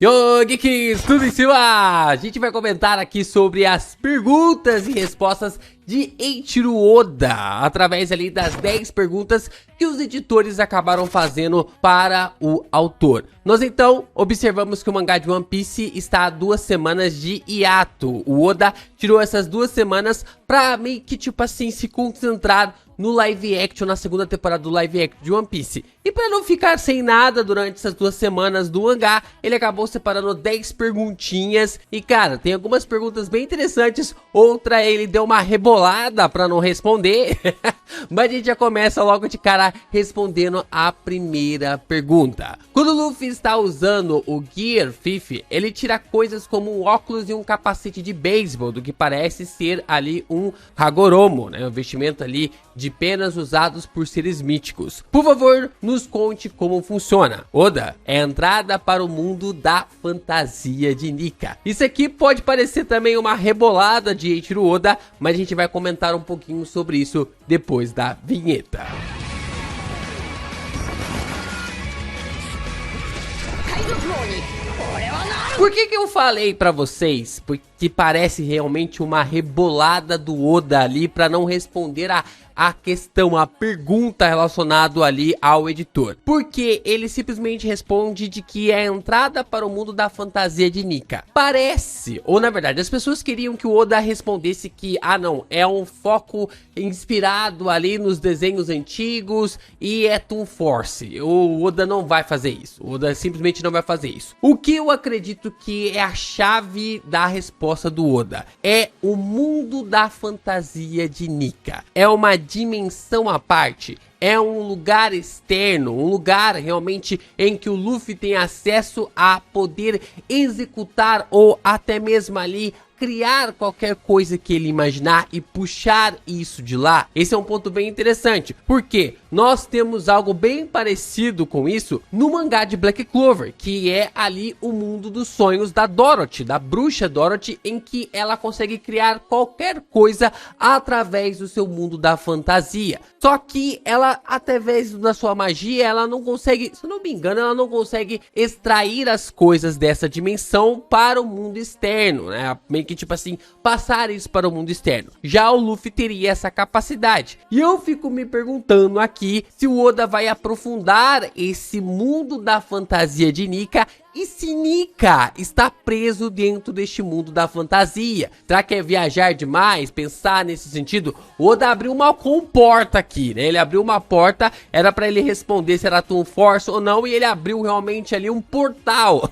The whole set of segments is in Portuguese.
Yo, geeks, tudo em cima? A gente vai comentar aqui sobre as perguntas e respostas de Eiichiro Oda, através ali das 10 perguntas que os editores acabaram fazendo para o autor. Nós então observamos que o mangá de One Piece está há 2 semanas de hiato. O Oda tirou essas 2 semanas pra meio que tipo assim se concentrar no live action, na segunda temporada do live action de One Piece. E para não ficar sem nada durante essas 2 semanas do mangá, ele acabou separando 10 perguntinhas. E cara, tem algumas perguntas bem interessantes, outra ele deu uma rebolada para não responder. Mas a gente já começa logo de cara respondendo a primeira pergunta. Quando o Luffy está usando o Gear 5, ele tira coisas como um óculos e um capacete de beisebol, do que parece ser ali um Hagoromo, né? Um vestimento ali de penas usados por seres míticos. Por favor, nos conte como funciona. Oda, é a entrada para o mundo da fantasia de Nika. Isso aqui pode parecer também uma rebolada de Eiichiro Oda, mas a gente vai comentar um pouquinho sobre isso depois da vinheta. Por que eu falei pra vocês? Porque parece realmente uma rebolada do Oda ali pra não responder a questão, a pergunta relacionada ali ao editor. Porque ele simplesmente responde de que é a entrada para o mundo da fantasia de Nika. Parece, ou na verdade, as pessoas queriam que o Oda respondesse que, não, é um foco inspirado ali nos desenhos antigos e é Toon Force. O Oda não vai fazer isso. O Oda simplesmente não vai fazer isso. O que eu acredito que é a chave da resposta do Oda é o mundo da fantasia de Nika. É uma dimensão à parte, é um lugar externo, um lugar realmente em que o Luffy tem acesso a poder executar ou até mesmo ali criar qualquer coisa que ele imaginar e puxar isso de lá. Esse é um ponto bem interessante, porque nós temos algo bem parecido com isso no mangá de Black Clover, que é ali o mundo dos sonhos da Dorothy, da bruxa Dorothy, em que ela consegue criar qualquer coisa através do seu mundo da fantasia. Só que ela, através da sua magia, ela não consegue, se não me engano, ela não consegue extrair as coisas dessa dimensão para o mundo externo, né? Meio que tipo assim, passar isso para o mundo externo. Já o Luffy teria essa capacidade. E eu fico me perguntando aqui se o Oda vai aprofundar esse mundo da fantasia de Nika. E se Nika está preso dentro deste mundo da fantasia? Será que é viajar demais? Pensar nesse sentido? O Oda abriu uma comporta aqui, né? Ele abriu uma porta, era para ele responder se era Toon Force ou não, e ele abriu realmente ali um portal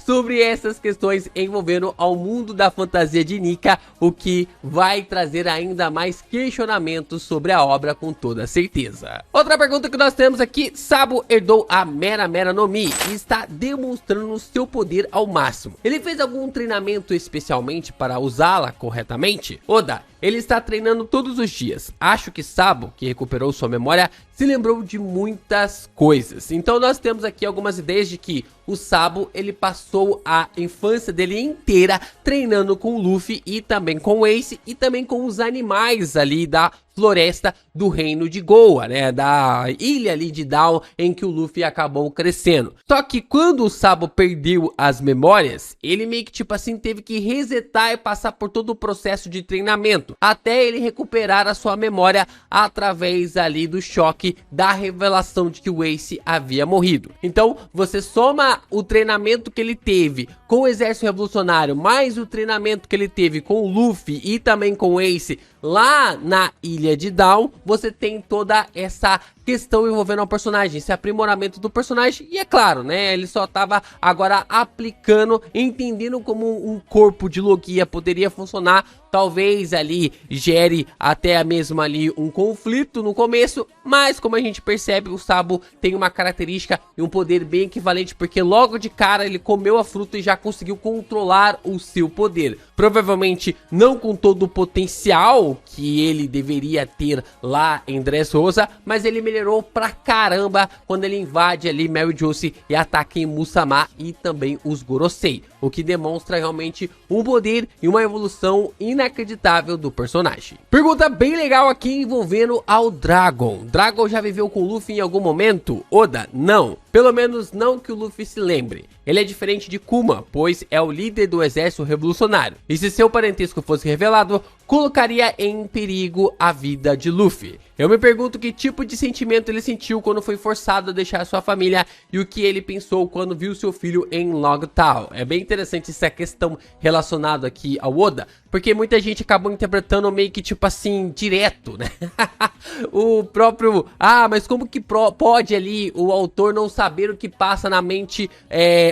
sobre essas questões envolvendo ao mundo da fantasia de Nika, o que vai trazer ainda mais questionamentos sobre a obra com toda certeza. Outra pergunta que nós temos aqui: Sabo herdou a Mera Mera no Mi e está demonstrando seu poder ao máximo. Ele fez algum treinamento especialmente para usá-la corretamente? Oda, ele está treinando todos os dias. Acho que Sabo, que recuperou sua memória, se lembrou de muitas coisas. Então nós temos aqui algumas ideias de que o Sabo, ele passou a infância dele inteira treinando com o Luffy e também com o Ace e também com os animais ali da floresta do reino de Goa, né, da ilha ali de Down, em que o Luffy acabou crescendo. Só que quando o Sabo perdeu as memórias, ele meio que tipo assim teve que resetar e passar por todo o processo de treinamento, até ele recuperar a sua memória através ali do choque da revelação de que o Ace havia morrido. Então você soma o treinamento que ele teve com o exército revolucionário, mais o treinamento que ele teve com o Luffy e também com o Ace lá na ilha de Down, você tem toda essa questão envolvendo o personagem, esse aprimoramento do personagem. E é claro, né, ele só tava agora aplicando, entendendo como um corpo de Logia poderia funcionar. Talvez ali gere até mesmo ali um conflito no começo, mas como a gente percebe, o Sabo tem uma característica e um poder bem equivalente, porque logo de cara ele comeu a fruta e já conseguiu controlar o seu poder. Provavelmente não com todo o potencial que ele deveria ter lá em Dressrosa, mas ele melhorou pra caramba quando ele invade ali Merijose e ataca em Musama e também os Gorosei, o que demonstra realmente um poder e uma evolução inacreditável do personagem. Pergunta bem legal aqui envolvendo ao Dragon. Dragon já viveu com o Luffy em algum momento? Oda, não. Pelo menos não que o Luffy se lembre. Ele é diferente de Kuma, pois é o líder do exército revolucionário. E se seu parentesco fosse revelado, colocaria em perigo a vida de Luffy. Eu me pergunto que tipo de sentimento ele sentiu quando foi forçado a deixar sua família e o que ele pensou quando viu seu filho em Logtown. É bem interessante essa questão relacionada aqui ao Oda, porque muita gente acabou interpretando meio que tipo assim, direto, né? O próprio... mas como que pode ali o autor não saber o que passa na mente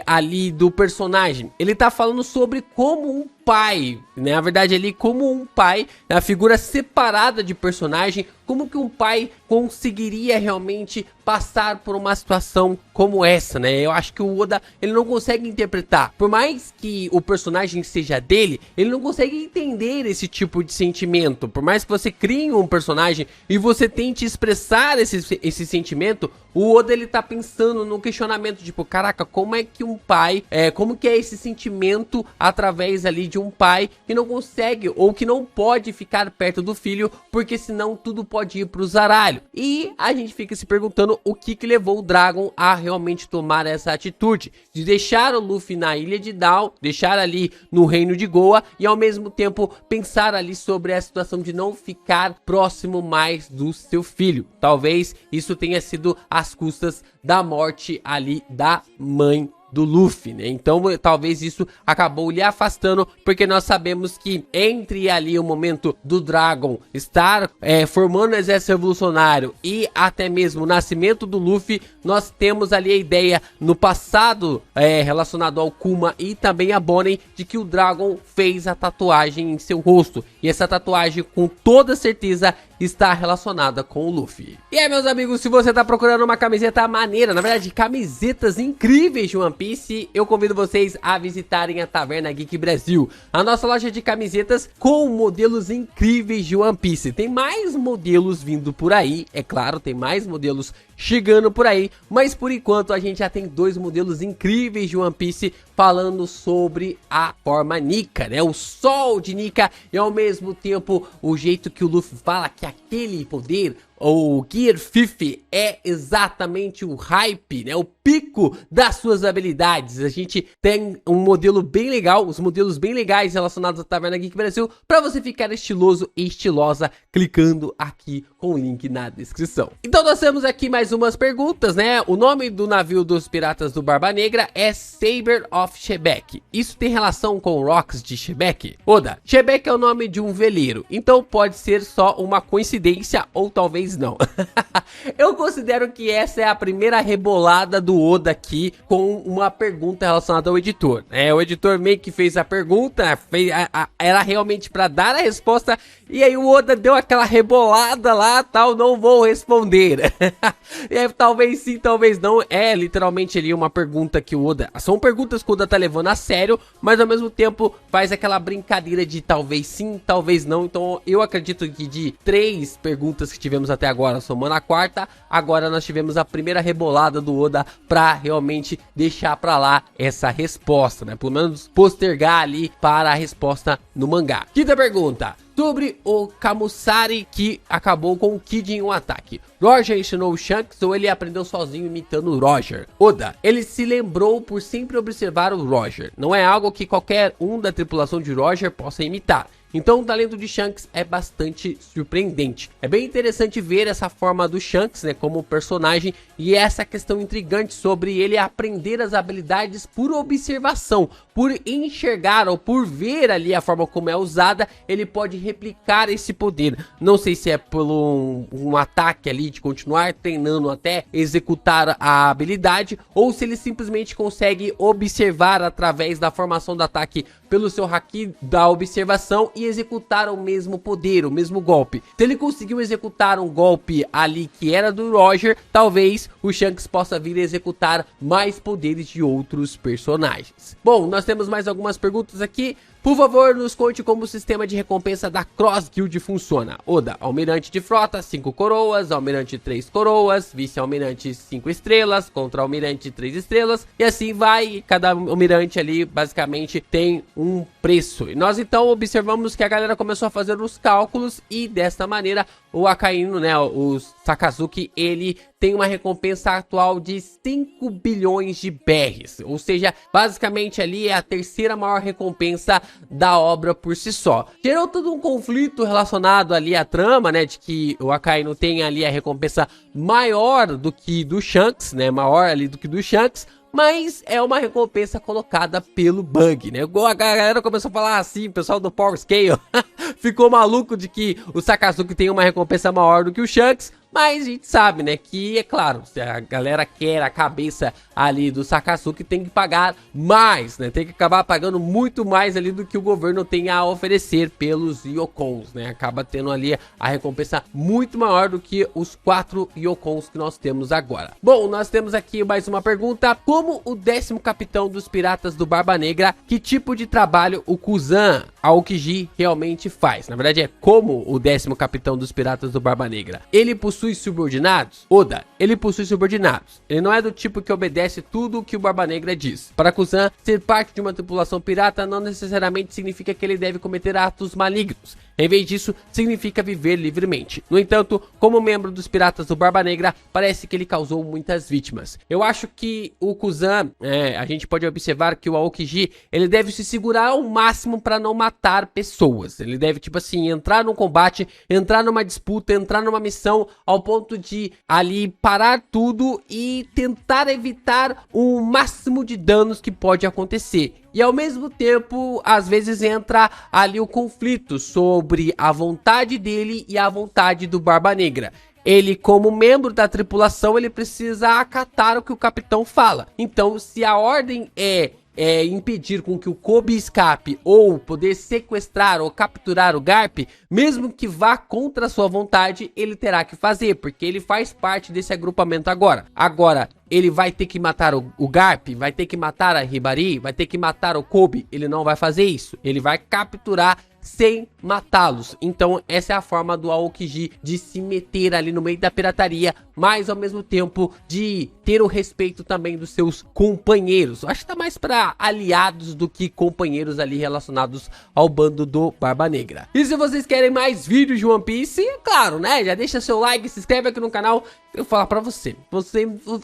ali do personagem? Ele tá falando sobre como um pai, né? Na verdade ali como um pai, a figura separada de personagem, como que um pai conseguiria realmente passar por uma situação como essa, né? Eu acho que o Oda, ele não consegue interpretar. Por mais que o personagem seja dele, ele não consegue entender esse tipo de sentimento. Por mais que você crie um personagem e você tente expressar esse sentimento, o Oda, ele tá pensando no questionamento, tipo, caraca, como é que um pai, como que é esse sentimento através ali de um pai que não consegue ou que não pode ficar perto do filho, porque senão tudo pode ir pro zaralho. E a gente fica se perguntando o que levou o Dragon a realmente tomar essa atitude, de deixar o Luffy na ilha de Down, deixar ali no reino de Goa e ao mesmo tempo pensar ali sobre a situação de não ficar próximo mais do seu filho. Talvez isso tenha sido às custas da morte ali da mãe do Luffy, né? Então talvez isso acabou lhe afastando, porque nós sabemos que entre ali o momento do Dragon estar formando o exército revolucionário e até mesmo o nascimento do Luffy, nós temos ali a ideia no passado relacionado ao Kuma e também a Bonnie, de que o Dragon fez a tatuagem em seu rosto, e essa tatuagem com toda certeza está relacionada com o Luffy. E aí, meus amigos, se você tá procurando uma camiseta maneira, na verdade camisetas incríveis de One Piece, eu convido vocês a visitarem a Taverna Geek Brasil, a nossa loja de camisetas com modelos incríveis de One Piece. Tem mais modelos vindo por aí, é claro, tem mais modelos chegando por aí, mas por enquanto a gente já tem 2 modelos incríveis de One Piece falando sobre a forma Nika, né? O sol de Nika e ao mesmo tempo o jeito que o Luffy fala que aquele poder, o Gear 50, é exatamente o hype, né? O pico das suas habilidades. A gente tem um modelo bem legal, os modelos bem legais relacionados à Taverna Geek Brasil, para você ficar estiloso e estilosa clicando aqui com o link na descrição. Então nós temos aqui mais umas perguntas, né? O nome do navio dos piratas do Barba Negra é Saber of Shebeck. Isso tem relação com Rocks de Shebeck? Oda, Shebeck é o nome de um veleiro, então pode ser só uma coincidência ou talvez não. Eu considero que essa é a primeira rebolada do Oda aqui com uma pergunta relacionada ao editor. O editor meio que fez a pergunta, era realmente para dar a resposta, e aí o Oda deu aquela rebolada lá, tal, não vou responder. Talvez sim, talvez não. É literalmente ali uma pergunta que o Oda... São perguntas que o Oda tá levando a sério, mas ao mesmo tempo faz aquela brincadeira de talvez sim, talvez não. Então eu acredito que de 3 perguntas que tivemos até agora, somando a quarta, agora nós tivemos a primeira rebolada do Oda pra realmente deixar pra lá essa resposta, né? Pelo menos postergar ali para a resposta no mangá. Quinta pergunta: sobre o Kamusari que acabou com o Kid em um ataque. Roger ensinou o Shanks ou ele aprendeu sozinho imitando o Roger? Oda, ele se lembrou por sempre observar o Roger. Não é algo que qualquer um da tripulação de Roger possa imitar. Então o talento de Shanks é bastante surpreendente. É bem interessante ver essa forma do Shanks, né, como personagem, e essa questão intrigante sobre ele aprender as habilidades por observação, por enxergar ou por ver ali a forma como é usada, ele pode replicar esse poder. Não sei se é por um ataque ali de continuar treinando até executar a habilidade, ou se ele simplesmente consegue observar através da formação do ataque pelo seu haki da observação e executar o mesmo poder, o mesmo golpe. Se ele conseguiu executar um golpe ali que era do Roger, talvez o Shanks possa vir a executar mais poderes de outros personagens. Bom, nós temos mais algumas perguntas aqui. Por favor, nos conte como o sistema de recompensa da Cross Guild funciona. Oda, almirante de frota, 5 coroas, almirante 3 coroas, vice-almirante 5 estrelas, contra-almirante 3 estrelas, e assim vai. Cada almirante ali basicamente tem um preço. E nós então observamos que a galera começou a fazer os cálculos e desta maneira o Akainu, né, o Sakazuki, ele tem uma recompensa atual de 5 bilhões de berries, ou seja, basicamente ali é a terceira maior recompensa da obra por si só. Gerou todo um conflito relacionado ali à trama, né, de que o Akainu tem ali a recompensa maior do que do Shanks, né, maior ali do que do Shanks, mas é uma recompensa colocada pelo bug, né? A galera começou a falar assim, o pessoal do Power Scale ficou maluco de que o Sakazuki tem uma recompensa maior do que o Shanks, mas a gente sabe, né, que é claro, se a galera quer a cabeça ali do Sakazuki, tem que pagar mais, né? Tem que acabar pagando muito mais ali do que o governo tem a oferecer pelos Yokons, né? Acaba tendo ali a recompensa muito maior do que os 4 Yokons que nós temos agora. Bom, nós temos aqui mais uma pergunta. Como o 10º capitão dos piratas do Barba Negra, que tipo de trabalho o Kuzan Aokiji realmente faz? Na verdade é como o 10º capitão dos piratas do Barba Negra. Ele possui subordinados? Oda, ele possui subordinados. Ele não é do tipo que obedece tudo o que o Barba Negra diz. Para Kuzan, ser parte de uma tripulação pirata não necessariamente significa que ele deve cometer atos malignos. Em vez disso, significa viver livremente. No entanto, como membro dos piratas do Barba Negra, parece que ele causou muitas vítimas. Eu acho que o Kuzan, a gente pode observar que o Aokiji, ele deve se segurar ao máximo para não matar pessoas. Ele deve, tipo assim, entrar num combate, entrar numa disputa, entrar numa missão, ao ponto de ali parar tudo e tentar evitar o máximo de danos que pode acontecer. E ao mesmo tempo, às vezes entra ali o conflito sobre a vontade dele e a vontade do Barba Negra. Ele, como membro da tripulação, ele precisa acatar o que o capitão fala. Então, se a ordem é impedir com que o Kobe escape ou poder sequestrar ou capturar o Garp, mesmo que vá contra a sua vontade, ele terá que fazer, porque ele faz parte desse agrupamento agora. Agora, ele vai ter que matar o Garp, vai ter que matar a Hibari, vai ter que matar o Kobe. Ele não vai fazer isso, ele vai capturar sem matá-los. Então essa é a forma do Aokiji de se meter ali no meio da pirataria, mas ao mesmo tempo de ter o respeito também dos seus companheiros. Eu acho que tá mais para aliados do que companheiros ali relacionados ao bando do Barba Negra. E se vocês querem mais vídeos de One Piece, claro, né, já deixa seu like, se inscreve aqui no canal. Eu vou falar pra você, vou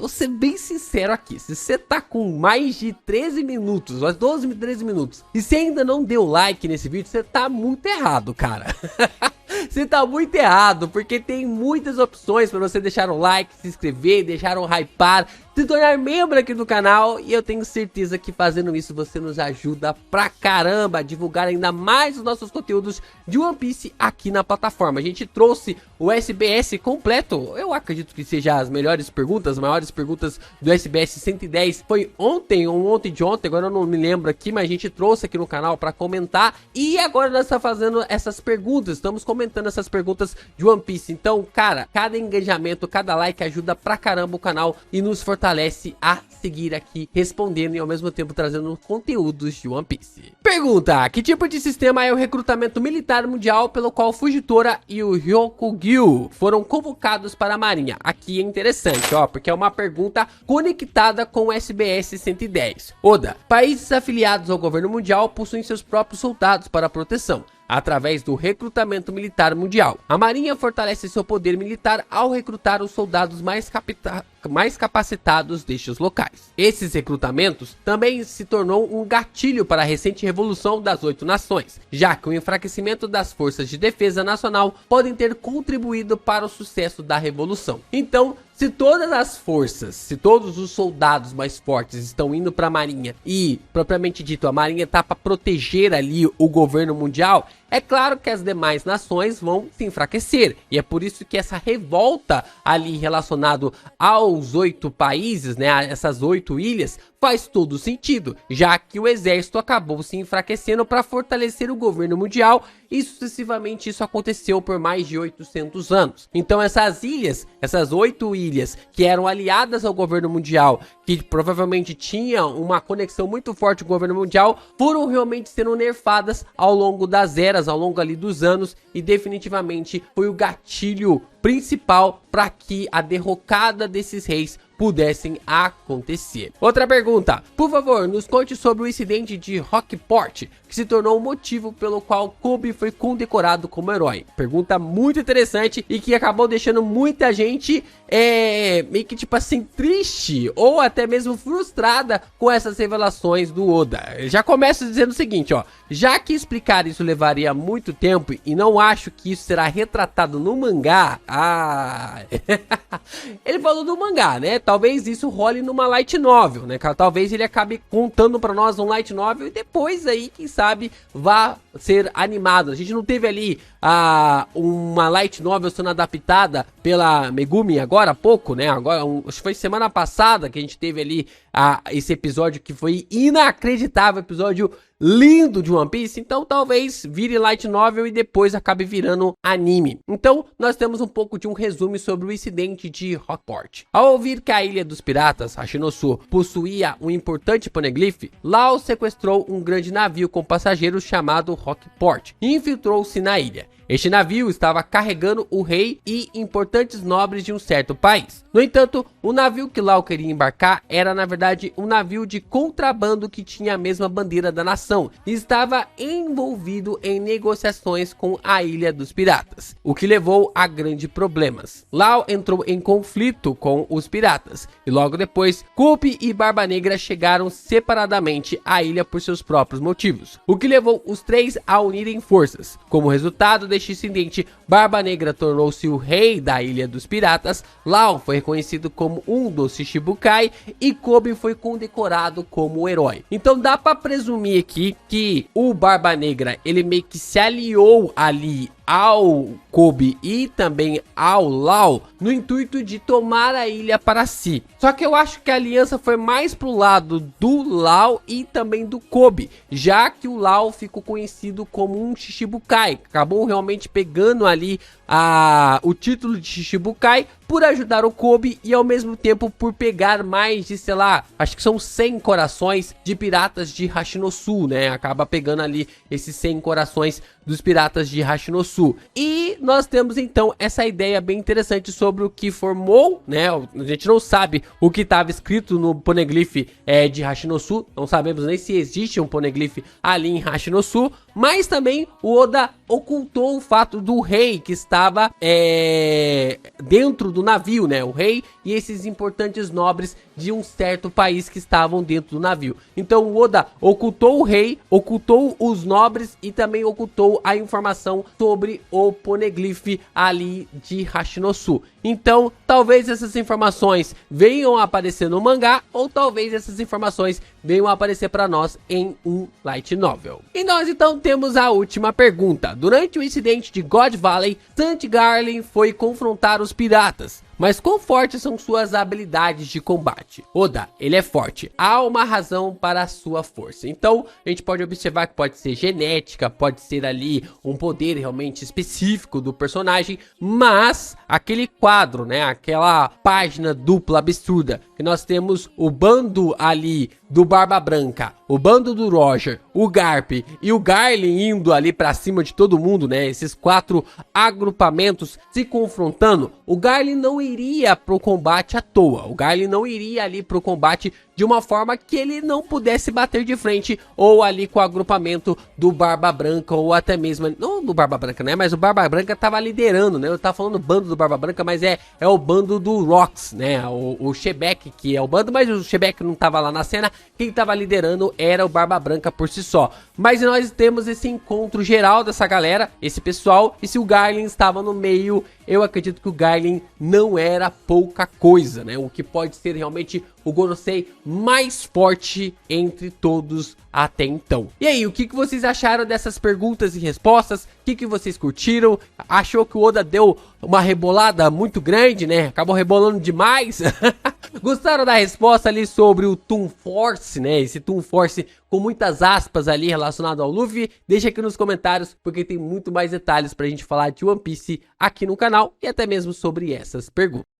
ser bem sincero aqui, se você tá com mais de 13 minutos, 12, 13 minutos, e você ainda não deu like nesse vídeo, você tá muito errado, cara. Você tá muito errado, porque tem muitas opções para você deixar um like, se inscrever, deixar um hypar, se tornar membro aqui do canal. E eu tenho certeza que fazendo isso você nos ajuda pra caramba a divulgar ainda mais os nossos conteúdos de One Piece aqui na plataforma. A gente trouxe o SBS completo, eu acredito que seja as melhores perguntas, as maiores perguntas do SBS 110. Foi ontem ou ontem de ontem, agora eu não me lembro aqui, mas a gente trouxe aqui no canal pra comentar. E agora nós estamos fazendo essas perguntas, estamos comentando essas perguntas de One Piece. Então, cara, cada engajamento, cada like ajuda pra caramba o canal e nos fortalece a seguir aqui respondendo e ao mesmo tempo trazendo conteúdos de One Piece. Pergunta: que tipo de sistema é o recrutamento militar mundial pelo qual Fujitora e o Ryokugyu foram convocados para a marinha? Aqui é interessante, ó, porque é uma pergunta conectada com o SBS 110. Oda: países afiliados ao governo mundial possuem seus próprios soldados para proteção através do recrutamento militar mundial. A marinha fortalece seu poder militar ao recrutar os soldados mais capacitados destes locais. Esses recrutamentos também se tornou um gatilho para a recente revolução das 8 nações, já que o enfraquecimento das forças de defesa nacional podem ter contribuído para o sucesso da revolução. Então, se todas as forças, se todos os soldados mais fortes estão indo para a marinha e, propriamente dito, a marinha está para proteger ali o governo mundial, é claro que as demais nações vão se enfraquecer. E é por isso que essa revolta ali relacionado aos 8 países, né, essas 8 ilhas, faz todo sentido, já que o exército acabou se enfraquecendo para fortalecer o governo mundial e sucessivamente isso aconteceu por mais de 800 anos. Então essas ilhas, essas 8 ilhas que eram aliadas ao governo mundial, que provavelmente tinham uma conexão muito forte com o governo mundial, foram realmente sendo nerfadas ao longo das eras, ao longo ali dos anos, e definitivamente foi o gatilho principal para que a derrocada desses reis pudessem acontecer. Outra pergunta, por favor, nos conte sobre o incidente de Rockport, que se tornou o motivo pelo qual Kobe foi condecorado como herói. Pergunta muito interessante e que acabou deixando muita gente meio que tipo assim triste ou até mesmo frustrada com essas revelações do Oda. Ele já começa dizendo o seguinte, ó: já que explicar isso levaria muito tempo e não acho que isso será retratado no mangá. Ele falou do mangá, né? Talvez isso role numa light novel, né? Talvez ele acabe contando pra nós um light novel e depois aí, quem sabe, vá ser animado. A gente não teve ali uma light novel sendo adaptada pela Megumi agora há pouco, né? Agora, acho que foi semana passada que a gente teve ali esse episódio que foi inacreditável, episódio lindo de One Piece. Então talvez vire light novel e depois acabe virando anime. Então nós temos um pouco de um resumo sobre o incidente de Rockport. Ao ouvir que a ilha dos piratas, Hashinosu, possuía um importante poneglyph, Law sequestrou um grande navio com passageiros chamado Rockport e infiltrou-se na ilha. Este navio estava carregando o rei e importantes nobres de um certo país. No entanto, o navio que Law queria embarcar era na verdade um navio de contrabando que tinha a mesma bandeira da nação e estava envolvido em negociações com a Ilha dos Piratas, o que levou a grandes problemas. Law entrou em conflito com os piratas e logo depois, Kobe e Barba Negra chegaram separadamente à ilha por seus próprios motivos, o que levou os três a unirem forças. Como resultado deste incidente, Barba Negra tornou-se o rei da Ilha dos Piratas, Law foi reconhecido como um dos Shichibukai e Kobe foi condecorado como herói. Então dá pra presumir aqui que o Barba Negra, ele meio que se aliou ali ao Kobe e também ao Law no intuito de tomar a ilha para si. Só que eu acho que a aliança foi mais pro lado do Law e também do Kobe, já que o Law ficou conhecido como um Shichibukai, acabou realmente pegando ali o título de Shichibukai por ajudar o Kobe e ao mesmo tempo por pegar mais de, sei lá, acho que são 100 corações de piratas de Hashinosu, né? Acaba pegando ali esses 100 corações dos piratas de Hashinosu. E nós temos então essa ideia bem interessante sobre o que formou, né? A gente não sabe o que estava escrito no poneglyph de Hashinosu, não sabemos nem se existe um poneglyph ali em Hashinosu, mas também o Oda ocultou o fato do rei que estava dentro do navio, né? O rei e esses importantes nobres de um certo país que estavam dentro do navio. Então o Oda ocultou o rei, ocultou os nobres e também ocultou a informação sobre o poneglyph ali de Hashinosu. Então talvez essas informações venham a aparecer no mangá ou talvez essas informações venham a aparecer para nós em um light novel. E nós então temos a última pergunta. Durante o incidente de God Valley, Sandy Garland foi confrontar os piratas. Mas quão fortes são suas habilidades de combate? Oda, ele é forte. Há uma razão para a sua força. Então, a gente pode observar que pode ser genética, pode ser ali um poder realmente específico do personagem, mas aquele quadro, né, aquela página dupla absurda, que nós temos o bando ali do Barba Branca, o bando do Roger, o Garp e o Garlin indo ali pra cima de todo mundo, né? Esses 4 agrupamentos se confrontando. O Garlin não iria pro combate à toa. O Garlin não iria ali pro combate de uma forma que ele não pudesse bater de frente ou ali com o agrupamento do Barba Branca ou até mesmo, não do Barba Branca, né? Mas o Barba Branca tava liderando, né? Eu tava falando bando do Barba Branca, mas é o bando do Rocks, né? O Shebek que é o bando, mas o Shebek não tava lá na cena. Quem tava liderando era o Barba Branca por si só. Mas nós temos esse encontro geral dessa galera, esse pessoal, e se o Garlin estava no meio, eu acredito que o Garlin não era pouca coisa, né? O que pode ser realmente o Gorosei mais forte entre todos até então. E aí, o que vocês acharam dessas perguntas e respostas? O que vocês curtiram? Achou que o Oda deu uma rebolada muito grande, né? Acabou rebolando demais? Gostaram da resposta ali sobre o Toon Force, né? Esse Toon Force com muitas aspas ali relacionado ao Luffy? Deixa aqui nos comentários, porque tem muito mais detalhes pra gente falar de One Piece aqui no canal e até mesmo sobre essas perguntas.